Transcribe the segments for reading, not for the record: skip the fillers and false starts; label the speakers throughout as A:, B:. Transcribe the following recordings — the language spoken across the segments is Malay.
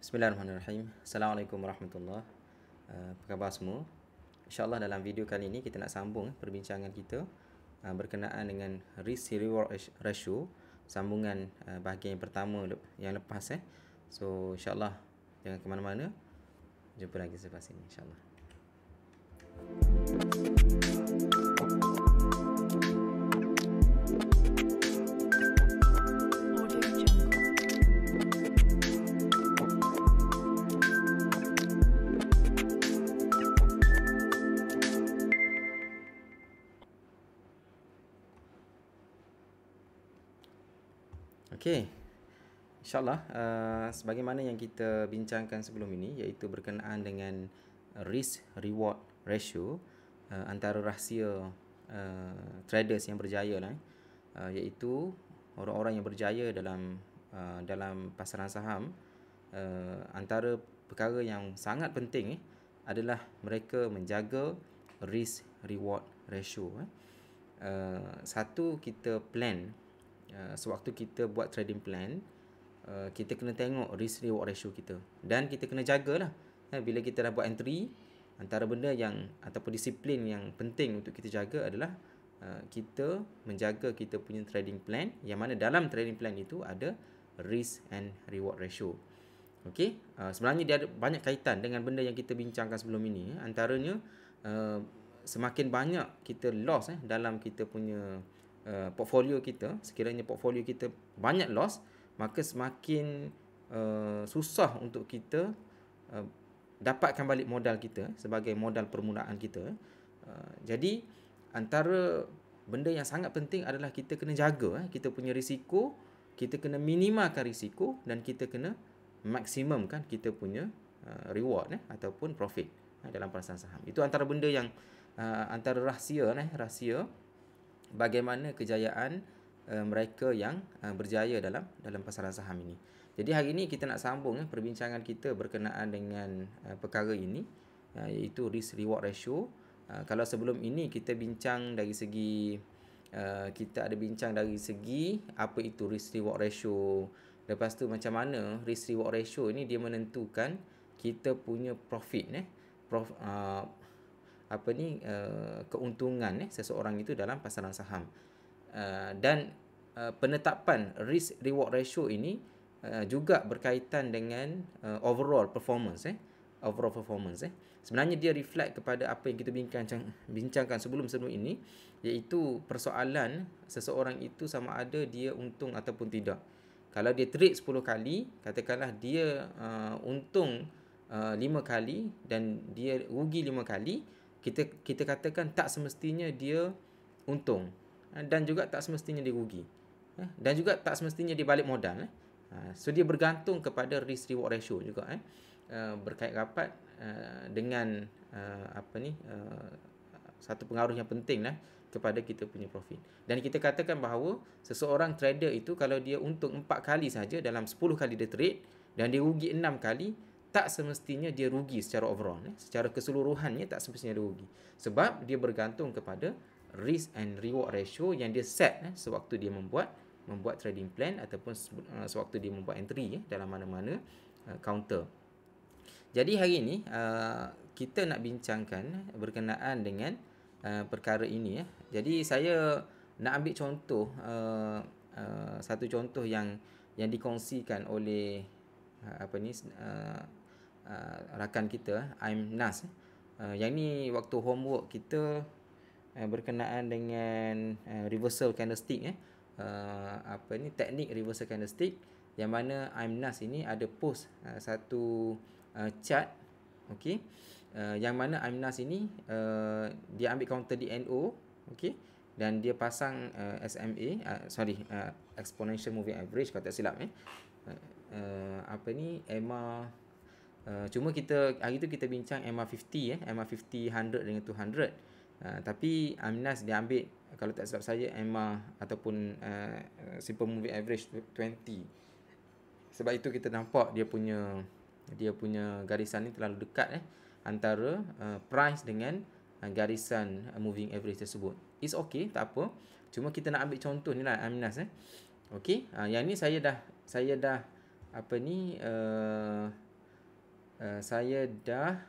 A: Bismillahirrahmanirrahim. Assalamualaikum warahmatullahi. Apa khabar semua? InsyaAllah dalam video kali ini kita nak sambung perbincangan kita berkenaan dengan risk reward ratio, sambungan bahagian yang pertama yang lepas. So insyaAllah jangan ke mana-mana. Jumpa lagi selepas ini insyaAllah. Okey, insyaAllah sebagaimana yang kita bincangkan sebelum ini, iaitu berkenaan dengan risk reward ratio antara rahsia traders yang berjaya lah, iaitu orang-orang yang berjaya dalam pasaran saham. Antara perkara yang sangat penting adalah mereka menjaga risk reward ratio. Satu, kita plan. Sewaktu kita buat trading plan, kita kena tengok risk reward ratio kita, dan kita kena jagalah. Bila kita dah buat entry, antara benda yang ataupun disiplin yang penting untuk kita jaga adalah kita menjaga kita punya trading plan, yang mana dalam trading plan itu ada risk and reward ratio. Okey, sebenarnya dia ada banyak kaitan dengan benda yang kita bincangkan sebelum ini. Antaranya semakin banyak kita loss dalam kita punya portfolio kita, sekiranya portfolio kita banyak loss, maka semakin susah untuk kita dapatkan balik modal kita sebagai modal permulaan kita. Jadi antara benda yang sangat penting adalah kita kena jaga kita punya risiko, kita kena minimalkan risiko, dan kita kena maksimumkan kita punya reward ataupun profit dalam pasaran saham. Itu antara benda yang antara rahsia bagaimana kejayaan mereka yang berjaya dalam pasaran saham ini. Jadi hari ini kita nak sambung perbincangan kita berkenaan dengan perkara ini, iaitu risk reward ratio. Kalau sebelum ini kita bincang dari segi kita ada bincang dari segi apa itu risk reward ratio. Lepas tu macam mana risk reward ratio ini dia menentukan kita punya profit keuntungan seseorang itu dalam pasaran saham. Dan penetapan risk reward ratio ini juga berkaitan dengan overall performance. Sebenarnya dia reflect kepada apa yang kita bincangkan sebelum ini, iaitu persoalan seseorang itu sama ada dia untung ataupun tidak. Kalau dia trade 10 kali, katakanlah dia untung 5 kali dan dia rugi 5 kali, kita katakan tak semestinya dia untung, dan juga tak semestinya dia rugi, dan juga tak semestinya dia balik modal. So dia bergantung kepada risk reward ratio juga, berkait rapat dengan satu pengaruh yang penting kepada kita punya profit. Dan kita katakan bahawa seseorang trader itu kalau dia untung 4 kali saja dalam 10 kali dia trade, dan dia rugi 6 kali, tak semestinya dia rugi secara overall. Secara keseluruhannya tak semestinya dia rugi. Sebab dia bergantung kepada risk and reward ratio yang dia set sewaktu dia membuat trading plan ataupun sewaktu dia membuat entry dalam mana-mana counter. Jadi hari ini kita nak bincangkan berkenaan dengan perkara ini. Jadi saya nak ambil contoh, satu contoh yang dikongsikan oleh rakan kita, I'm Nas. Yang ni waktu homework kita berkenaan dengan reversal candlestick, teknik reversal candlestick, yang mana I'm Nas ini ada post satu chart, okey, yang mana I'm Nas ini dia ambil counter di NO, okey, dan dia pasang SMA, exponential moving average kalau tak silap, EMA. Cuma kita hari tu kita bincang MA50, MA50 100 dengan 200. Tapi Amnas dia ambil, kalau tak silap saya, EMA ataupun simple moving average 20. Sebab itu kita nampak dia punya garisan ni terlalu dekat antara price dengan garisan moving average tersebut. It's okay, tak apa. Cuma kita nak ambil contoh ni lah Amnas. Okey, yang ni saya dah saya dah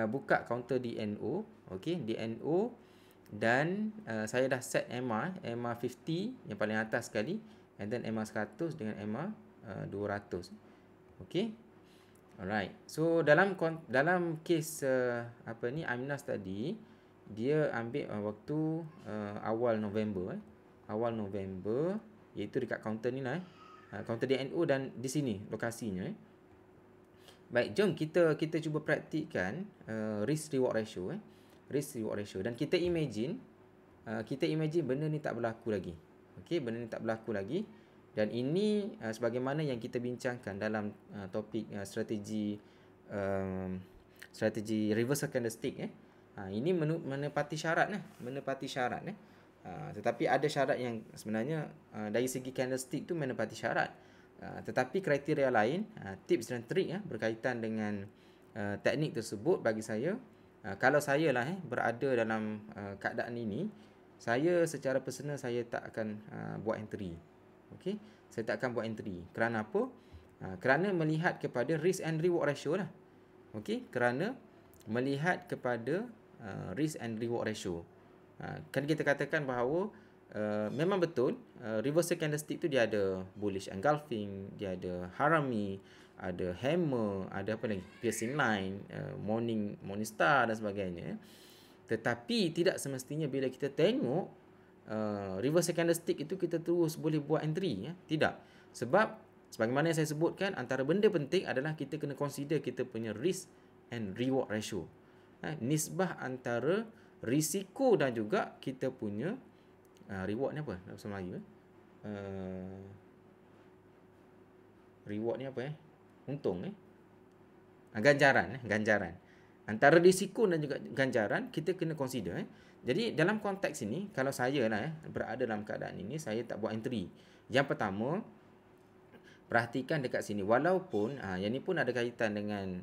A: buka counter DNO, okey, DNO, dan saya dah set EMA 50 yang paling atas sekali, and then EMA 100 dengan EMA 200. Okey. Alright. So dalam kes Amnas tadi, dia ambil waktu awal November awal November, iaitu dekat kaunter ni lah, kaunter DNO, dan di sini lokasinya. Baik, jom kita cuba praktikkan risk reward ratio, risk reward ratio, dan kita imagine benda ni tak berlaku lagi. Okey, benda ni tak berlaku lagi, dan ini sebagaimana yang kita bincangkan dalam topik strategi reversal candlestick. Ini menepati syarat, tetapi ada syarat yang sebenarnya dari segi candlestick tu menepati syarat. Tetapi kriteria lain, tips dan trik berkaitan dengan teknik tersebut, bagi saya, kalau saya lah berada dalam keadaan ini, saya secara personal saya tak akan buat entry. Okey, saya tak akan buat entry. Kerana apa? Kerana melihat kepada risk and reward ratio lah. Okey, kerana melihat kepada risk and reward ratio. Kan kita katakan bahawa memang betul reversal candlestick tu dia ada bullish engulfing, dia ada harami, ada hammer, ada apa lagi, piercing line, morning star dan sebagainya. Tetapi tidak semestinya bila kita tengok reversal candlestick itu kita terus boleh buat entry, Tidak. Sebab sebagaimana yang saya sebutkan, antara benda penting adalah kita kena consider kita punya risk and reward ratio. Nisbah antara risiko dan juga kita punya reward ni apa dalam bahasa Melayu? Reward ni apa untung ganjaran. Antara risiko dan juga ganjaran kita kena consider. Jadi dalam konteks ini, kalau saya lah berada dalam keadaan ini, saya tak buat entry. Yang pertama, perhatikan dekat sini, walaupun yang ni pun ada kaitan dengan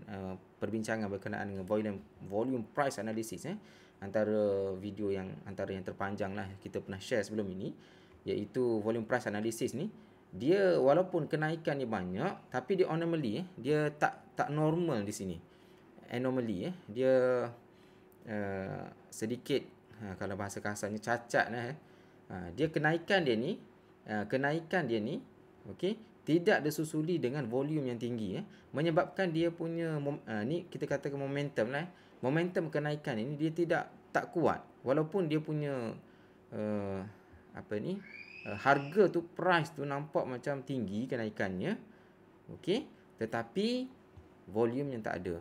A: perbincangan berkenaan dengan volume price analysis, antara yang terpanjang lah kita pernah share sebelum ini, iaitu volume price analysis ni. Dia walaupun kenaikan ni banyak, tapi dia anomaly, dia tak normal di sini. Anomaly, dia sedikit, kalau bahasa kasarnya cacat lah. Dia kenaikan dia ni, okey, tidak disusuli dengan volume yang tinggi, menyebabkan dia punya ni kita katakan momentum lah. Momentum kenaikan ini dia tak kuat, walaupun dia punya harga tu, price tu nampak macam tinggi kenaikannya, okey, tetapi volume yang tak ada.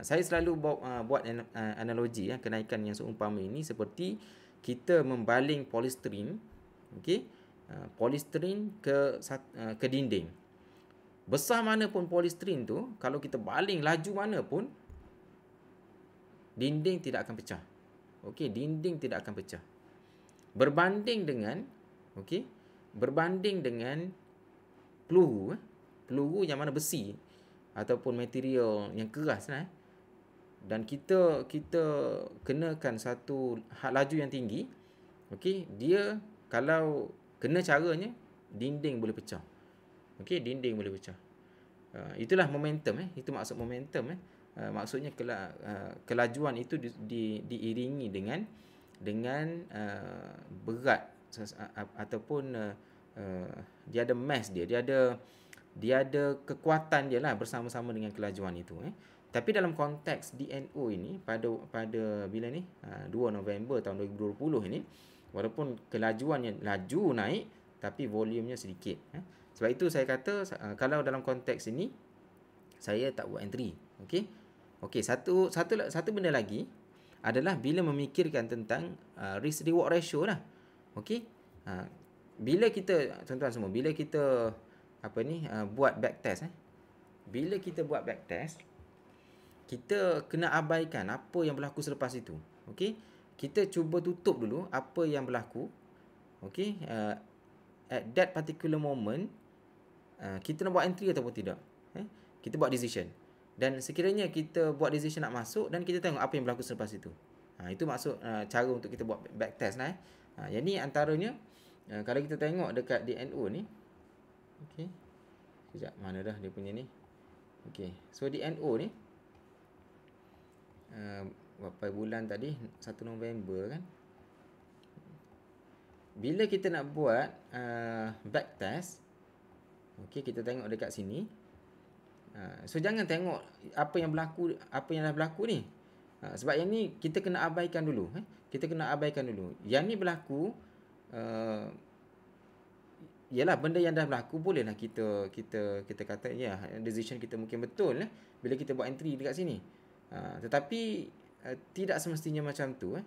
A: Saya selalu buat analogi kenaikan yang seumpama ini seperti kita membaling polystyrene, okey, polystyrene ke dinding. Besar mana pun polystyrene tu, kalau kita baling laju mana pun, dinding tidak akan pecah. Okey, dinding tidak akan pecah. Berbanding dengan peluru yang mana besi ataupun material yang keras dan kita kenakan satu laju yang tinggi, okey, dia kalau kena caranya, dinding boleh pecah. Okey, dinding boleh pecah. Itulah momentum, itu maksud momentum. Maksudnya kelajuan itu diiringi dengan berat ataupun dia ada mass dia ada kekuatan dia lah bersama-sama dengan kelajuan itu. Tapi dalam konteks DNO ini pada bila ni 2 November tahun 2020 ini, walaupun kelajuannya laju naik, tapi volumenya sedikit. Sebab itu saya kata kalau dalam konteks ini saya tak buat entry. Okey, satu benda lagi adalah bila memikirkan tentang risk reward ratio lah. Okey. Bila kita, tuan-tuan semua, bila kita buat backtest, bila kita buat backtest, kita kena abaikan apa yang berlaku selepas itu. Okey. Kita cuba tutup dulu apa yang berlaku. Okey. At that particular moment, kita nak buat entry ataupun tidak. Kita buat decision. Dan sekiranya kita buat decision nak masuk, dan kita tengok apa yang berlaku selepas itu. Itu maksud cara untuk kita buat backtest lah. Yang ni antaranya, kalau kita tengok dekat DNO ni, okey, sekejap, mana dah dia punya ni, Okey. So DNO ni berapa bulan tadi? 1 November kan. Bila kita nak buat back test, okey, kita tengok dekat sini. So jangan tengok apa yang dah berlaku ni. Sebab yang ni kita kena abaikan dulu. Kita kena abaikan dulu. Yang ni berlaku, yalah, benda yang dah berlaku bolehlah kita kata ya, decision kita mungkin betul bila kita buat entry dekat sini. Tetapi tidak semestinya macam tu.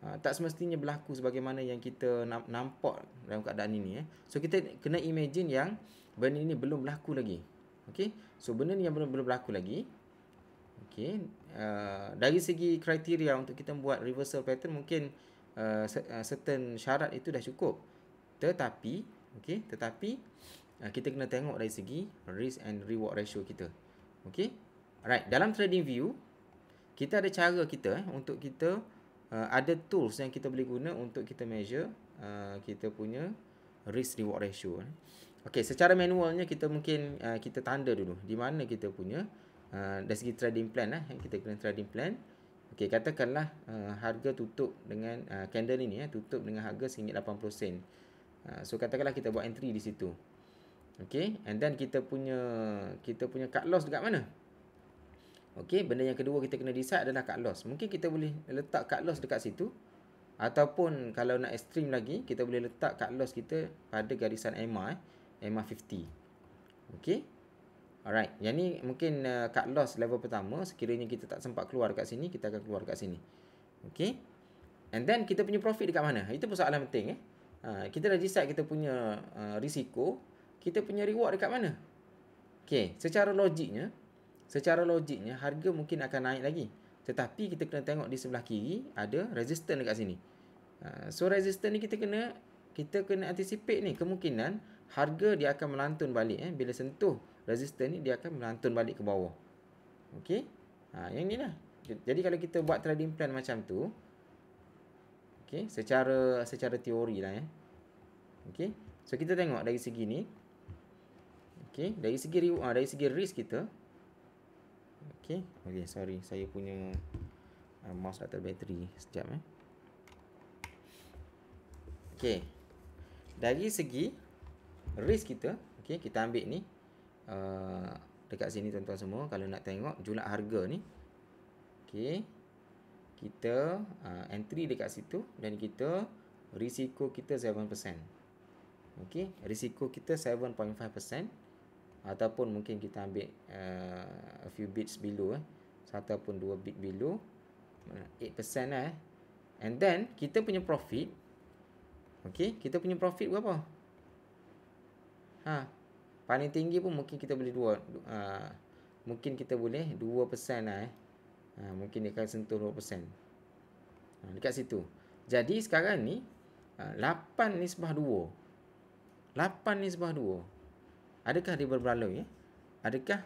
A: Tak semestinya berlaku sebagaimana yang kita nampak dalam keadaan ini. So kita kena imagine yang benda ini belum berlaku lagi. Okey. So benda ni yang belum berlaku lagi. Okey. Dari segi kriteria untuk kita buat reversal pattern, mungkin certain syarat itu dah cukup. Tetapi kita kena tengok dari segi risk and reward ratio kita. Okey. Alright, dalam trading view kita ada cara kita untuk kita ada tools yang kita boleh guna untuk kita measure kita punya risk reward ratio. Okey, secara manualnya kita mungkin kita tanda dulu di mana kita punya dari segi trading plan kita kena trading plan. Okey, katakanlah harga tutup dengan candle ini tutup dengan harga RM1.80. So katakanlah kita buat entry di situ. Okey, and then kita punya cut loss dekat mana? Okey, benda yang kedua kita kena decide adalah cut loss. Mungkin kita boleh letak cut loss dekat situ, ataupun kalau nak ekstrim lagi, kita boleh letak cut loss kita pada garisan EMA 50. Okey. Alright, yang ni mungkin cut loss level pertama. Sekiranya kita tak sempat keluar dekat sini, kita akan keluar dekat sini. Okey. And then kita punya profit dekat mana? Itu persoalan penting. Kita dah decide kita punya risiko, kita punya reward dekat mana? Okey, secara logiknya harga mungkin akan naik lagi. Tetapi kita kena tengok di sebelah kiri ada resistance dekat sini. So resistance ni kita kena anticipate ni kemungkinan harga dia akan melantun balik. Bila sentuh resistance ni dia akan melantun balik ke bawah. Okey. Yang ni lah. Jadi kalau kita buat trading plan macam tu, okey, secara teori lah okey. So kita tengok dari segi ni. Okey, dari segi risk kita. Okey, sorry, saya punya mouse dah terbateri sekejap Okey. Dari segi risk kita, okey, kita ambil ni dekat sini tuan-tuan semua, kalau nak tengok julat harga ni. Okey. Kita entry dekat situ dan kita risiko kita 7%. Okey, risiko kita 7.5%. Ataupun mungkin kita ambil a few bits below 1 ataupun 2 bit below 8% lah and then kita punya profit, okey, kita punya profit berapa? Paling tinggi pun mungkin kita boleh mungkin kita boleh 2% lah mungkin dia akan sentuh 2%. Dekat situ. Jadi sekarang ni 8:2. Adakah dia berbaloi? Adakah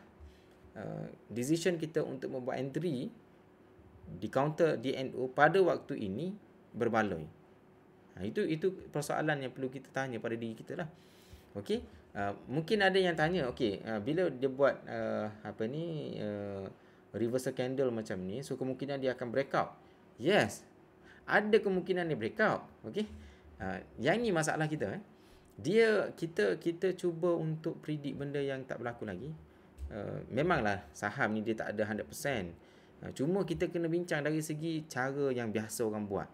A: decision kita untuk membuat entry di counter DNO pada waktu ini berbaloi? Itu persoalan yang perlu kita tanya pada diri kita lah. Okey, mungkin ada yang tanya, okey, bila dia buat reversal candle macam ni, so kemungkinan dia akan breakout. Yes, ada kemungkinan dia breakout. Okey, yang ni masalah kita kita cuba untuk predict benda yang tak berlaku lagi. Memanglah saham ni dia tak ada 100%. Cuma kita kena bincang dari segi cara yang biasa orang buat.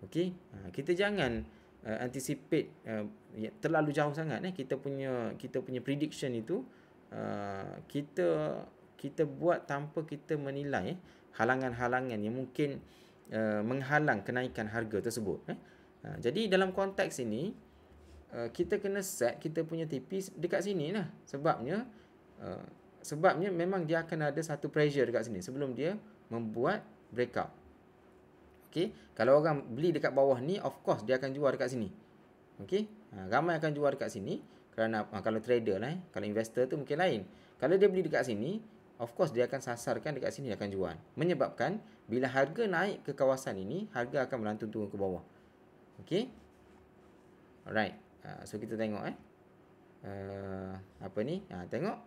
A: Okey, kita jangan anticipate terlalu jauh sangat kita punya prediction itu kita buat tanpa kita menilai halangan-halangan yang mungkin menghalang kenaikan harga tersebut. Jadi dalam konteks ini kita kena set kita punya TP dekat sini lah. Sebabnya memang dia akan ada satu pressure dekat sini sebelum dia membuat breakout. Okey, kalau orang beli dekat bawah ni, of course dia akan jual dekat sini. Okey, ramai akan jual dekat sini kerana kalau trader lah, kalau investor tu mungkin lain. Kalau dia beli dekat sini, of course dia akan sasarkan dekat sini, dia akan jual. Menyebabkan bila harga naik ke kawasan ini, harga akan melantun turun ke bawah. Okey. Alright. So kita tengok tengok.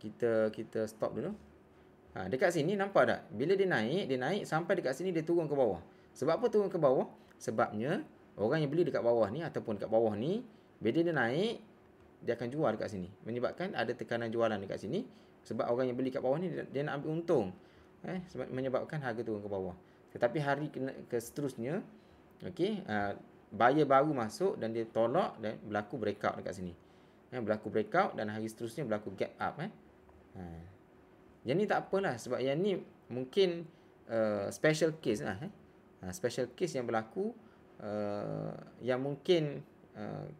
A: kita stop dulu. Dekat sini nampak tak? Bila dia naik sampai dekat sini dia turun ke bawah. Sebab apa turun ke bawah? Sebabnya orang yang beli dekat bawah ni ataupun dekat bawah ni, bila dia naik, dia akan jual dekat sini. Menyebabkan ada tekanan jualan dekat sini. Sebab orang yang beli kat bawah ni dia nak ambil untung. Sebab menyebabkan harga turun ke bawah. Tetapi hari ke seterusnya, okey, buyer baru masuk dan dia tolak dan berlaku breakout dekat sini. Berlaku breakout dan hari seterusnya berlaku gap up. Yang ni tak apalah sebab yang ni mungkin special case lah. Special case yang berlaku yang mungkin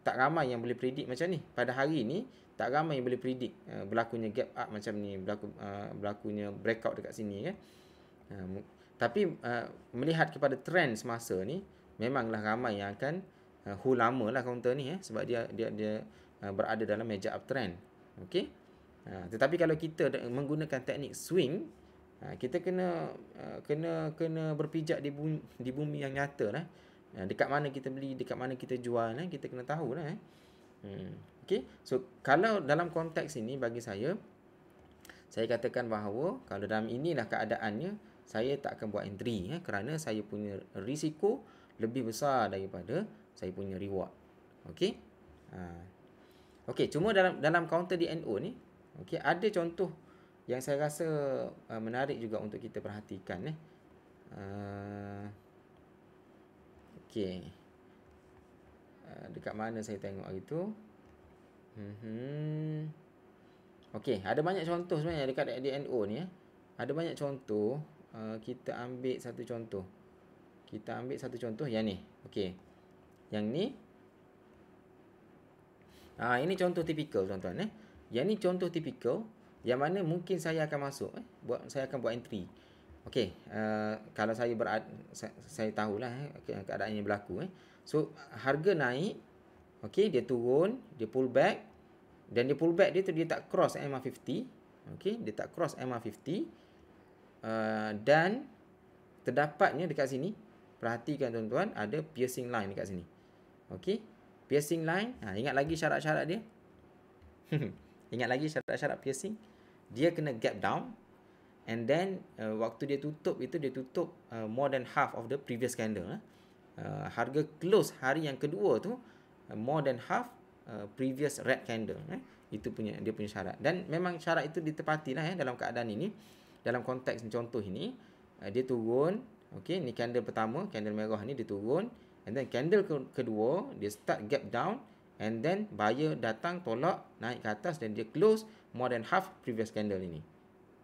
A: tak ramai yang boleh predict macam ni. Pada hari ni tak ramai yang boleh predict berlakunya gap up macam ni, berlakunya breakout dekat sini kan. Tapi melihat kepada trend semasa ni memanglah ramai yang akan hold lama lah counter ni sebab dia berada dalam meja uptrend. Okey. Tetapi kalau kita menggunakan teknik swing, kita kena berpijak di bumi yang nyata lah. Dekat mana kita beli, dekat mana kita jual, kita kena tahu lah. Okay. So kalau dalam konteks ini bagi saya katakan bahawa kalau dalam inilah keadaannya, saya tak akan buat entry kerana saya punya risiko lebih besar daripada saya punya reward. Okey. Okey, cuma dalam counter DNO ni, okey, ada contoh yang saya rasa menarik juga untuk kita perhatikan. Okey. Dekat mana saya tengok hari tu? Okey, ada banyak contoh sebenarnya dekat DNO ni. Ada banyak contoh. Kita ambil satu contoh. Yang ni. Okey. Yang ni. Ini contoh tipikal tuan-tuan. Yang ni contoh tipikal yang mana mungkin saya akan masuk. Saya akan buat entry. Okey. Kalau saya tahulah keadaan yang berlaku. So, harga naik. Okey, dia turun. Dia pull back. Dan dia pull back dia tu dia tak cross MA50. Okey, dia tak cross MA50. Dan terdapatnya dekat sini. Perhatikan tuan-tuan, ada piercing line dekat sini. Okey. Piercing line, ingat lagi syarat-syarat dia. Ingat lagi syarat-syarat piercing. Dia kena gap down. And then waktu dia tutup itu, dia tutup more than half of the previous candle. Harga close hari yang kedua tu more than half previous red candle. Itu dia punya syarat. Dan memang syarat itu ditepati lah dalam keadaan ini. Dalam konteks contoh ini, dia turun. Okay, ni candle pertama, candle merah ni dia turun. And then candle kedua, dia start gap down. And then buyer datang, tolak, naik ke atas dan dia close more than half previous candle ini.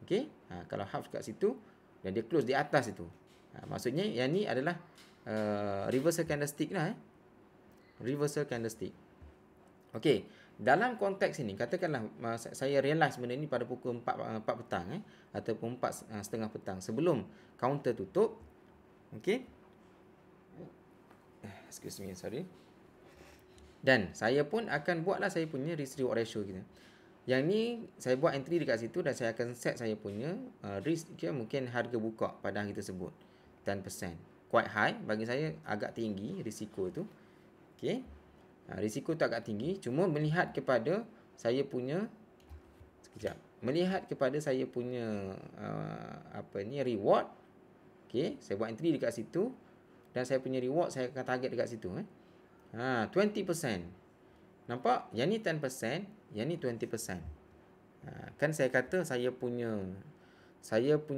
A: Okay, kalau half kat situ dan dia close di atas itu. Maksudnya yang ni adalah reversal candlestick lah. Reversal candlestick. Okay, dalam konteks ini, katakanlah saya realize benda ni pada pukul 4 petang ataupun 4:30 petang sebelum counter tutup. Okay. Excuse me, sorry. Dan saya pun akan buatlah saya punya risk reward ratio kita. Yang ni saya buat entry dekat situ dan saya akan set saya punya risk dia mungkin harga buka pada hari tersebut 10%. Quite high bagi saya, agak tinggi risiko tu. Okey. Risiko tu agak tinggi, cuma melihat kepada saya punya reward. Okey, saya buat entry dekat situ dan saya punya reward saya akan target dekat situ 20%. Nampak? Yang ni 10%, yang ni 20%. Kan saya kata saya punya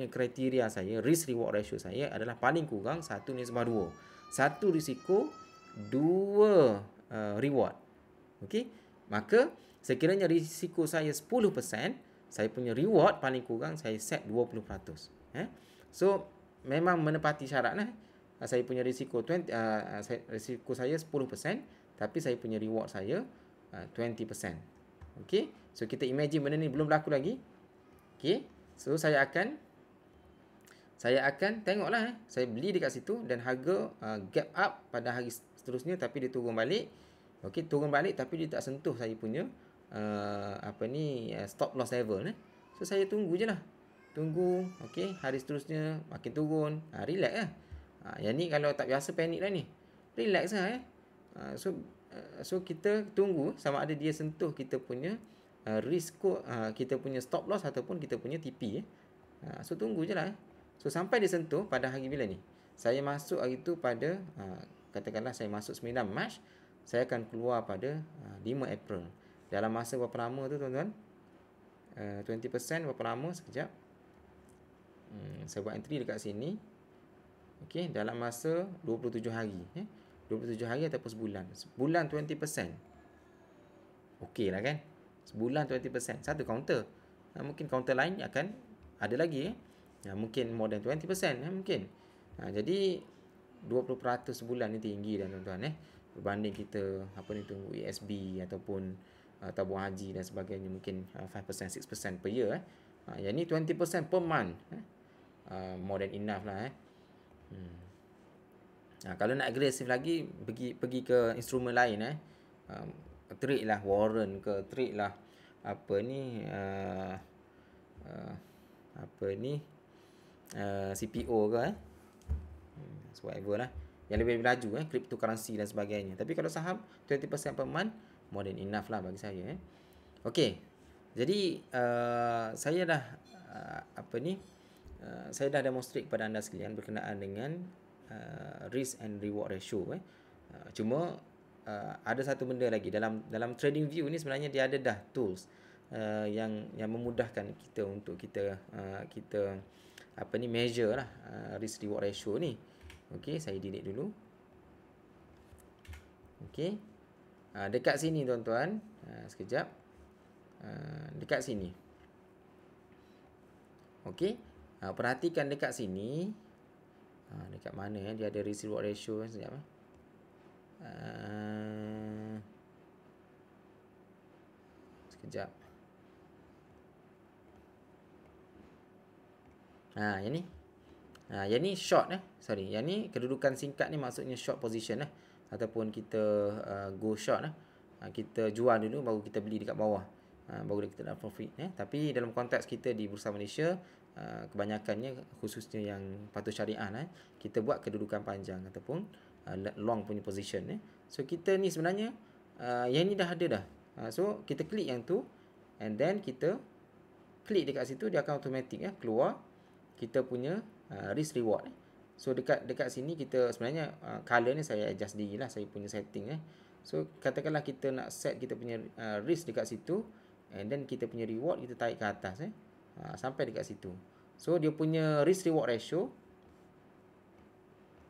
A: kriteria saya, risk reward ratio saya adalah paling kurang 1:2. 1 risiko, 2 reward. Okey? Maka sekiranya risiko saya 10%, saya punya reward paling kurang saya set 20%. So memang menepati syarat lah. Saya punya risiko risiko saya 10%, tapi saya punya reward saya 20%. Okey, so kita imagine benda ni belum berlaku lagi. Okey, so saya akan tengoklah saya beli dekat situ dan harga gap up pada hari seterusnya tapi dia turun balik. Okey, turun balik tapi dia tak sentuh saya punya stop loss level. So saya tunggu je lah. Tunggu, okey, hari seterusnya makin turun. Relax lah. Yang ni kalau tak biasa panik lah ni. Relax lah. So kita tunggu sama ada dia sentuh kita punya risiko kita punya stop loss ataupun kita punya TP. So tunggu je lah. So sampai dia sentuh pada hari bila ni? Saya masuk hari tu pada katakanlah saya masuk 9 Mac, saya akan keluar pada 5 April. Dalam masa berapa lama tu tuan-tuan? 20% berapa lama? Sekejap. Saya buat entry dekat sini. Okey, dalam masa 27 hari. 27 hari ataupun sebulan. Sebulan 20%. Okey lah kan? Sebulan 20%. Satu counter. Mungkin counter lain akan ada lagi. Mungkin more than 20%. Mungkin. Jadi 20% sebulan ni tinggi dah tuan-tuan. Berbanding kita tunggu ESB ataupun tabung haji dan sebagainya. Mungkin 5%, 6% per year. Yang ni 20% per month. More than enough lah. Kalau nak agresif lagi, pergi ke instrumen lain. Trade lah warrant ke, trade lah CPO ke, whatever lah, yang lebih laju, cryptocurrency dan sebagainya. Tapi kalau saham 20% per month, more than enough lah bagi saya. Okey, jadi saya dah saya dah demonstrate kepada anda sekalian berkenaan dengan risk and reward ratio. Cuma ada satu benda lagi dalam trading view ni, sebenarnya dia ada dah tools yang memudahkan kita untuk kita measure lah risk reward ratio ni. Okey, saya delete dulu. Okey, dekat sini tuan-tuan, sekejap, dekat sini. Okey, perhatikan dekat sini. Dekat mana dia ada risk reward ratio. Sekejap. Sekejap. Yang ni. Yang ni short sorry, yang ni kedudukan singkat ni maksudnya short position ataupun kita go short kita jual dulu baru kita beli dekat bawah. Baru kita dapat profit. Tapi dalam konteks kita di Bursa Malaysia, kebanyakannya khususnya yang patuh syariah, kita buat kedudukan panjang ataupun long punya position. So kita ni sebenarnya yang ni dah ada dah. So kita klik yang tu, and then kita klik dekat situ, dia akan automatic keluar kita punya risk reward. So dekat sini kita sebenarnya color ni saya adjust diri lah, saya punya setting. So katakanlah kita nak set kita punya risk dekat situ, and then kita punya reward kita tarik ke atas sampai dekat situ. So dia punya risk reward ratio,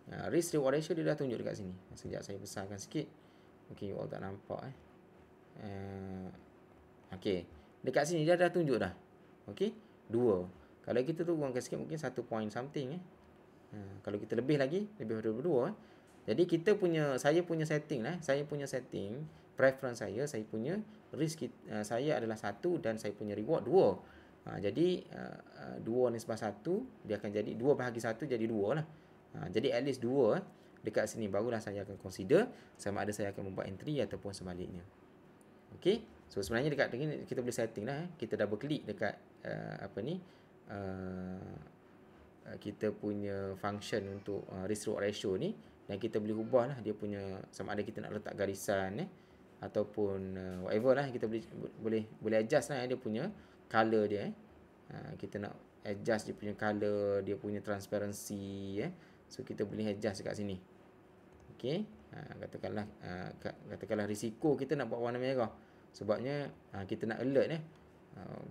A: dia dah tunjuk dekat sini. Sekejap saya besarkan sikit. Okey, you all tak nampak okey, dekat sini dia dah tunjuk dah. Okey, 2. Kalau kita turunkan sikit mungkin 1 point something. Kalau kita lebih lagi, lebih daripada 2. Jadi saya punya setting preference saya punya risk saya adalah 1 dan saya punya reward 2. Jadi 2 nisbah 1, dia akan jadi 2 bahagi 1 jadi 2 lah. Jadi at least 2 dekat sini barulah saya akan consider sama ada saya akan membuat entry ataupun sebaliknya. Okey, so sebenarnya dekat ni kita boleh setting lah. Kita double klik dekat kita punya function untuk risk reward ratio ni, dan kita boleh ubah lah dia punya, sama ada kita nak letak garisan ataupun whatever lah, kita boleh adjust lah dia punya color dia. Kita nak adjust dia punya color, dia punya transparency so kita boleh adjust dekat sini. Okey, katakanlah risiko kita nak buat warna merah, sebabnya kita nak alert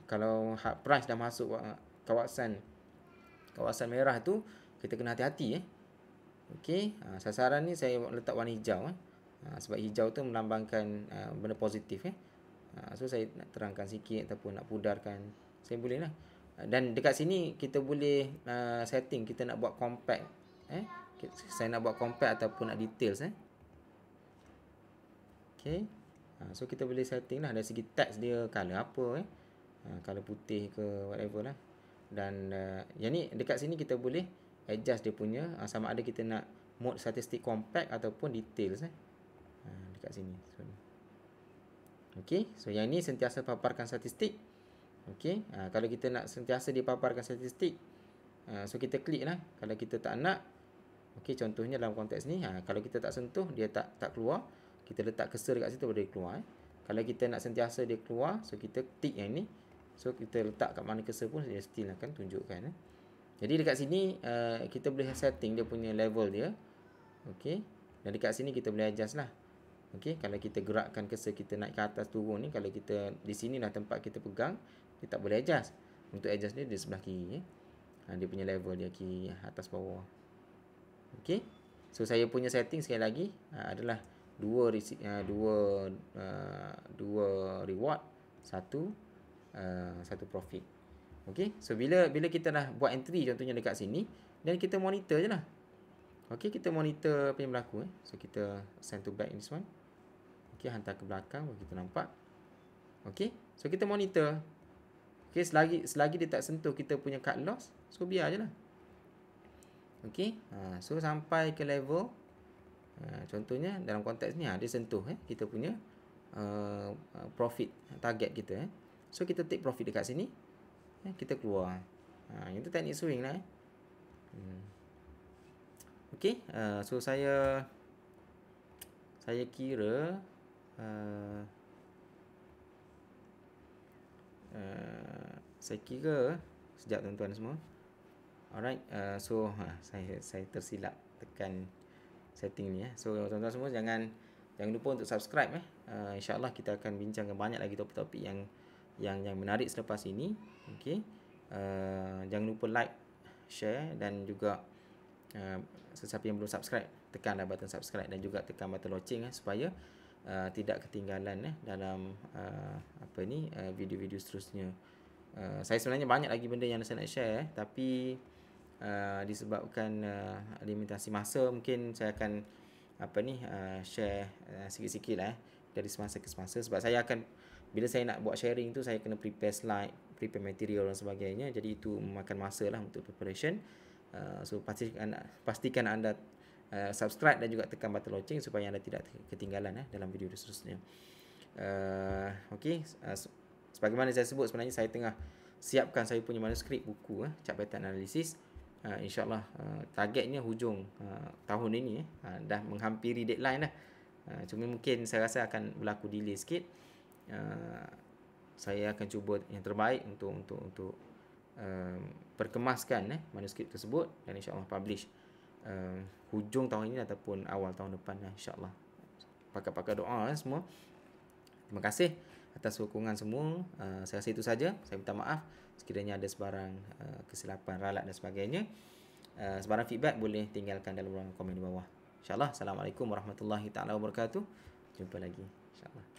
A: kalau hard price dah masuk kawasan merah tu, kita kena hati-hati. Okey, sasaran ni saya letak warna hijau sebab hijau tu melambangkan benda positif. So saya nak terangkan sikit ataupun nak pudarkan, saya boleh lah. Dan dekat sini kita boleh setting kita nak buat compact. Saya nak buat compact ataupun nak details. Okey, so kita boleh setting lah dari segi text dia color apa, color putih ke whatever lah. Dan yang ni dekat sini kita boleh adjust dia punya sama ada kita nak mode statistik compact ataupun details dekat sini. Okey, so yang ni sentiasa paparkan statistik. Okey, kalau kita nak sentiasa dipaparkan statistik, so kita klik lah. Kalau kita tak nak, okey, contohnya dalam konteks ni, kalau kita tak sentuh dia tak keluar, kita letak cursor dekat situ baru dia keluar. Kalau kita nak sentiasa dia keluar, so kita tick yang ni. So kita letak kat mana cursor pun dia still akan tunjukkan. Jadi dekat sini kita boleh setting dia punya level dia. Okey. Dan dekat sini kita boleh adjust lah. Okey, kalau kita gerakkan cursor kita naik ke atas turun ni, kalau kita di sini lah tempat kita pegang, dia tak boleh adjust. Untuk adjust dia di sebelah kiri. Dia punya level dia kiri atas bawah. Okey. So saya punya setting sekali lagi adalah dua reward, satu profit. Okey. So bila kita dah buat entry contohnya dekat sini, dan kita monitor je lah. Okey, kita monitor apa yang berlaku. So kita send to back this one. Okey, hantar ke belakang bagi kita nampak. Okey. So kita monitor. Okey, selagi dia tak sentuh kita punya cut loss, so biar je lah. Okey. So sampai ke level contohnya dalam konteks ni dia sentuh kita punya profit target kita. So kita take profit dekat sini, kita keluar. Itu teknik swing lah. Okey, so saya kira sekejap tuan-tuan semua. Alright, so saya tersilap tekan setting ni. So tuan-tuan semua jangan lupa untuk subscribe. InsyaAllah kita akan bincangkan banyak lagi topik-topik yang menarik selepas ini. Okey, jangan lupa like, share dan juga sesiapa yang belum subscribe, tekanlah button subscribe dan juga tekan button loceng supaya tidak ketinggalan dalam video-video seterusnya. Saya sebenarnya banyak lagi benda yang saya nak share, tapi disebabkan limitasi masa, mungkin saya akan share sikit-sikit lah dari semasa ke semasa, sebab saya akan, bila saya nak buat sharing tu, saya kena prepare slide, prepare material dan sebagainya. Jadi itu memakan masa lah untuk preparation. So pastikan anda subscribe dan juga tekan button loceng supaya anda tidak ketinggalan dalam video seterusnya. Okey, sebagaimana saya sebut, sebenarnya saya tengah siapkan saya punya manuskrip buku chart pattern analysis. InsyaAllah targetnya hujung tahun ini. Dah menghampiri deadline dah. Cuma mungkin saya rasa akan berlaku delay sikit. Saya akan cuba yang terbaik untuk perkemaskan manuskrip tersebut dan insyaAllah publish hujung tahun ini ataupun awal tahun depan insyaAllah. Pakai doa semua. Terima kasih atas sokongan semua. Saya rasa itu saja. Saya minta maaf sekiranya ada sebarang kesilapan ralat dan sebagainya. Sebarang feedback boleh tinggalkan dalam ruangan komen di bawah. InsyaAllah. Assalamualaikum warahmatullahi taala wabarakatuh. Jumpa lagi insyaAllah.